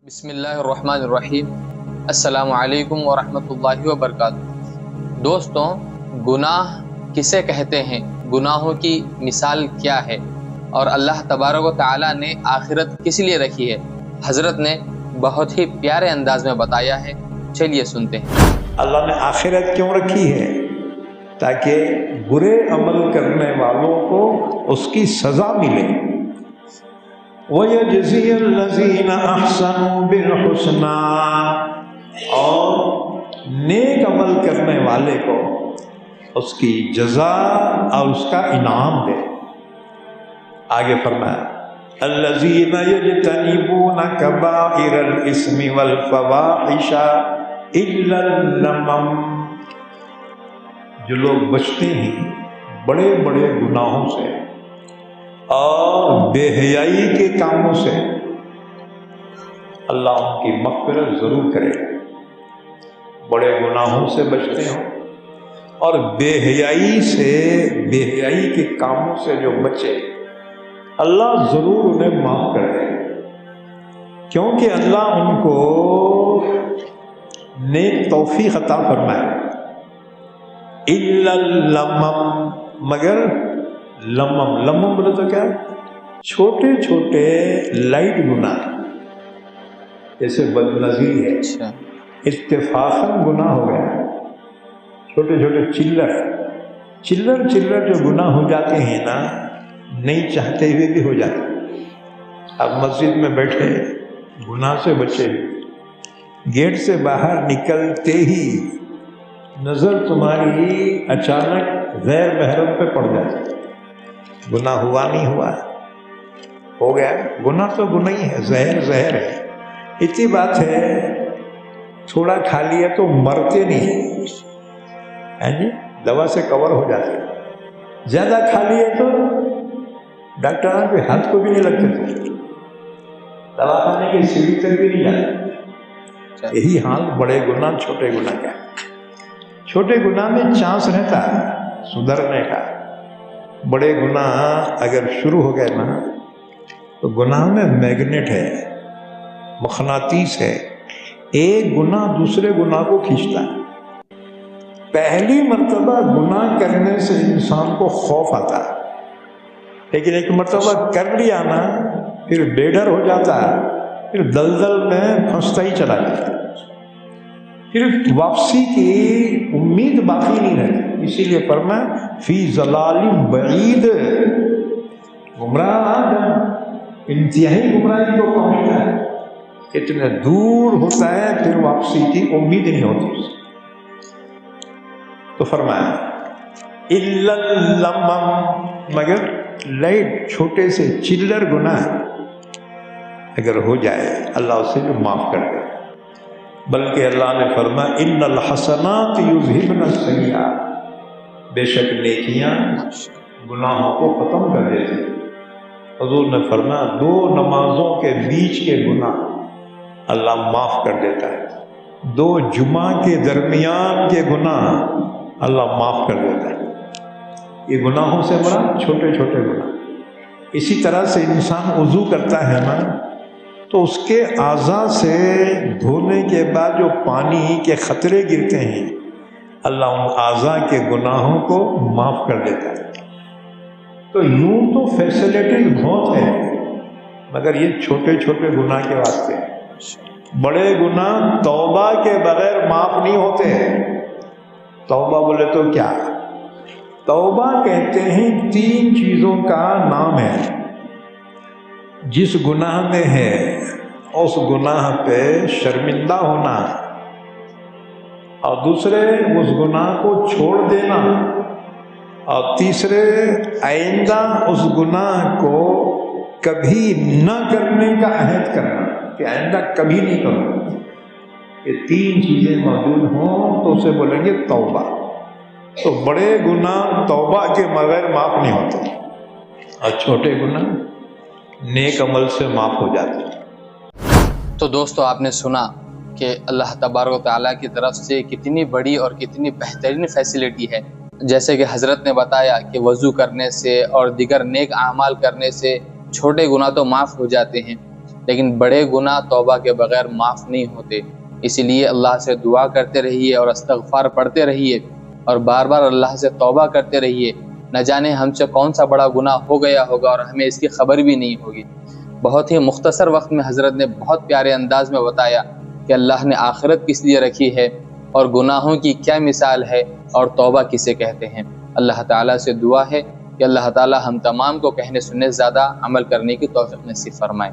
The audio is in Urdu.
بسم اللہ الرحمن الرحیم۔ السلام علیکم ورحمۃ اللہ وبرکاتہ۔ دوستوں، گناہ کسے کہتے ہیں، گناہوں کی مثال کیا ہے، اور اللہ تبارک و تعالیٰ نے آخرت کس لیے رکھی ہے، حضرت نے بہت ہی پیارے انداز میں بتایا ہے۔ چلیے سنتے ہیں۔ اللہ نے آخرت کیوں رکھی ہے؟ تاکہ برے عمل کرنے والوں کو اس کی سزا ملے۔ وَيَجْزِيَ الَّذِينَ أَحْسَنُوا بِالْحُسْنَى، اور نیک عمل کرنے والے کو اس کی جزا اور اس کا انعام دے۔ آگے فرمایا الَّذِينَ يَجْتَنِبُونَ كَبَائِرَ الْإِثْمِ وَالْفَوَاحِشَ إِلَّا اللَّمَمَ، جو لوگ بچتے ہیں بڑے بڑے گناہوں سے اور بے حیائی کے کاموں سے، اللہ ان کی مغفرت ضرور کرے۔ بڑے گناہوں سے بچتے ہوں اور بے حیائی کے کاموں سے جو بچے، اللہ ضرور انہیں معاف کر دے، کیونکہ اللہ ان کو نیک توفیق عطا فرمائے۔ الا اللمم، مگر لمم بولے تو کیا؟ چھوٹے چھوٹے لائٹ گناہ، جیسے بدنظری ہے، اتفاقاً گناہ ہو گیا، چھوٹے چھوٹے چلر جو گناہ ہو جاتے ہیں نا، نہیں چاہتے ہوئے بھی ہو جاتے۔ اب مسجد میں بیٹھے گناہ سے بچے، گیٹ سے باہر نکلتے ہی نظر تمہاری اچانک غیر محرم پہ پڑ جاتی، گناہ ہوا نہیں ہوا، ہو گیا۔ گناہ تو گناہ ہی ہے، زہر ہے۔ اتنی بات ہے، تھوڑا کھا لیا تو مرتے نہیں، ہے جی، دوا سے کور ہو جاتے۔ زیادہ کھا لیا تو ڈاکٹر کے ہاتھ کو بھی نہیں لگتے تھے، دوا کھانے کی سیڑھی تک بھی نہیں جاتے۔ یہی حال بڑے گناہ چھوٹے گناہ کا۔ چھوٹے گناہ میں چانس رہتا ہے سدھرنے کا، بڑے گناہ اگر شروع ہو گئے نا تو گناہ میں میگنیٹ ہے، مقناطیس ہے، ایک گناہ دوسرے گناہ کو کھینچتا ہے۔ پہلی مرتبہ گناہ کرنے سے انسان کو خوف آتا ہے، لیکن ایک مرتبہ کر لیا نا پھر بے ڈر ہو جاتا ہے، پھر دلدل میں پھنستا ہی چلا جاتا ہے، پھر واپسی کی امید باقی نہیں رہتی۔ اسی لیے فرمایا فی ضلال بعید، گمراہ انتہائی گمراہی کو پہنچتا ہے، اتنے دور ہوتا ہے، پھر واپسی کی امید نہیں ہوتی۔ تو فرمایا الا اللمم، مگر لائٹ چھوٹے سے چلر گناہ اگر ہو جائے اللہ اسے جو معاف کر دے۔ بلکہ اللہ نے فرمایا ان الحسنات یذہبن السیئات، بے شک نیکیاں گناہوں کو ختم کر دیتی۔ حضور نے فرمایا 2 نمازوں کے بیچ کے گناہ اللہ معاف کر دیتا ہے، 2 جمعہ کے درمیان کے گناہ اللہ معاف کر دیتا ہے۔ یہ گناہوں سے مراد چھوٹے چھوٹے گناہ۔ اسی طرح سے انسان وضو کرتا ہے نا تو اس کے اعضاء سے دھونے کے بعد جو پانی کے قطرے گرتے ہیں، اللہ ان اعضاء کے گناہوں کو معاف کر دیتا ہے۔ تو یوں تو فیسلٹیز بہت ہیں، مگر یہ چھوٹے چھوٹے گناہ کے واسطے ہیں۔ بڑے گناہ توبہ کے بغیر معاف نہیں ہوتے۔ توبہ بولے تو کیا؟ توبہ کہتے ہیں 3 چیزوں کا نام ہے۔ جس گناہ میں ہے اس گناہ پہ شرمندہ ہونا، اور دوسرے اس گناہ کو چھوڑ دینا، اور تیسرے آئندہ اس گناہ کو کبھی نہ کرنے کا عہد کرنا کہ آئندہ کبھی نہیں کروں۔ یہ 3 چیزیں موجود ہوں تو اسے بولیں گے توبہ۔ تو بڑے گناہ توبہ کے بغیر معاف نہیں ہوتے، اور چھوٹے گناہ نیک عمل سے معاف ہو جاتے ہیں۔ تو دوستو، آپ نے سنا کہ اللہ تبارک و تعالیٰ کی طرف سے کتنی بڑی اور کتنی بہترین فیسلٹی ہے۔ جیسے کہ حضرت نے بتایا کہ وضو کرنے سے اور دیگر نیک اعمال کرنے سے چھوٹے گناہ تو معاف ہو جاتے ہیں، لیکن بڑے گناہ توبہ کے بغیر معاف نہیں ہوتے، اسی لیے اللہ سے دعا کرتے رہیے اور استغفار پڑھتے رہیے اور بار بار اللہ سے توبہ کرتے رہیے۔ نہ جانے ہم سے کون سا بڑا گناہ ہو گیا ہوگا اور ہمیں اس کی خبر بھی نہیں ہوگی۔ بہت ہی مختصر وقت میں حضرت نے بہت پیارے انداز میں بتایا کہ اللہ نے آخرت کس لیے رکھی ہے اور گناہوں کی کیا مثال ہے اور توبہ کسے کہتے ہیں۔ اللہ تعالیٰ سے دعا ہے کہ اللہ تعالیٰ ہم تمام کو کہنے سننے زیادہ عمل کرنے کی توفیق نصیب فرمائے۔